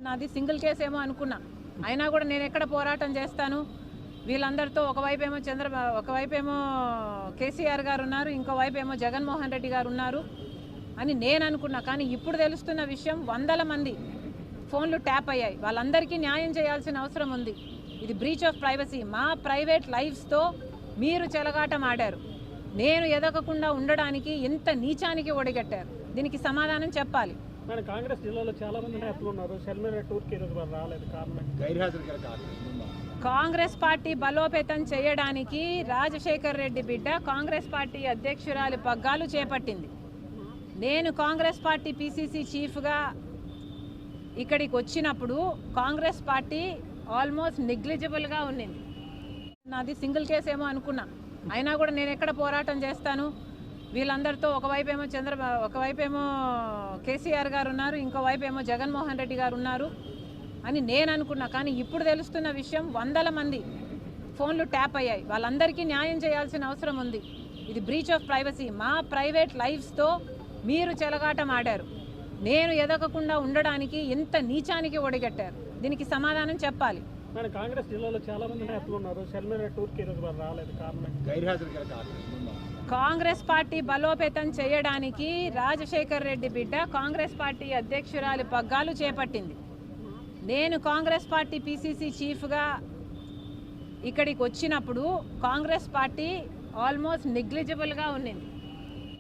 నాది single case ఏమో అనుకున్నా, అయినా కూడా నేను ఎక్కడ పోరాటం చేస్తాను. వీళ్ళందరితో ఒకవైపేమో కేసీఆర్ గారు ఉన్నారు, ఇంకోవైపు ఏమో జగన్మోహన్ రెడ్డి గారు ఉన్నారు అని నేను అనుకున్నా. కానీ ఇప్పుడు తెలుస్తున్న విషయం, వందల మంది ఫోన్లు ట్యాప్ అయ్యాయి. వాళ్ళందరికీ న్యాయం చేయాల్సిన అవసరం ఉంది. ఇది బ్రీచ్ ఆఫ్ ప్రైవసీ. మా ప్రైవేట్ లైఫ్స్తో మీరు చెలగాటం ఆడారు. నేను ఎదగకుండా ఉండడానికి ఎంత నీచానికి ఒడిగట్టారు. దీనికి సమాధానం చెప్పాలి. కాంగ్రెస్ జిల్లాలో చాలా మంది నేతలు ఉన్నారు. షర్మిల టూర్కి రాలేదు, కారణం కాంగ్రెస్ పార్టీ బలోపేతం చేయడానికి రాజశేఖర్ రెడ్డి బిడ్డ కాంగ్రెస్ పార్టీ అధ్యక్షురాలి పగ్గాలు చేపట్టింది. నేను కాంగ్రెస్ పార్టీ పిసిసి చీఫ్గా ఇక్కడికి వచ్చినప్పుడు కాంగ్రెస్ పార్టీ ఆల్మోస్ట్ నెగ్లిజిబుల్గా ఉన్నింది. నాది సింగిల్ కేసు ఏమో అనుకున్నా, అయినా కూడా నేను ఎక్కడ పోరాటం చేస్తాను. వీళ్ళందరితో ఒకవైపేమో కేసీఆర్ గారు ఉన్నారు, ఇంకోవైపు ఏమో జగన్మోహన్ రెడ్డి గారు ఉన్నారు అని నేను అనుకున్నా. కానీ ఇప్పుడు తెలుస్తున్న విషయం, వందల మంది ఫోన్లు ట్యాప్ అయ్యాయి. వాళ్ళందరికీ న్యాయం చేయాల్సిన అవసరం ఉంది. ఇది బ్రీచ్ ఆఫ్ ప్రైవసీ. మా ప్రైవేట్ లైఫ్స్తో మీరు చెలగాటం ఆడారు. నేను ఎదగకుండా ఉండడానికి ఎంత నీచానికి ఒడిగట్టారు. దీనికి సమాధానం చెప్పాలి. కాంగ్రెస్ జిల్లాలో చాలా మంది నేతలు ఉన్నారు. షర్మిల టూర్కి రాలేదు, కారణం కాంగ్రెస్ పార్టీ బలోపేతం చేయడానికి రాజశేఖర్ రెడ్డి బిడ్డ కాంగ్రెస్ పార్టీ అధ్యక్షురాలి పగ్గాలు చేపట్టింది. నేను కాంగ్రెస్ పార్టీ పిసిసి చీఫ్గా ఇక్కడికి వచ్చినప్పుడు కాంగ్రెస్ పార్టీ ఆల్మోస్ట్ నెగ్లిజిబుల్గా ఉన్నింది.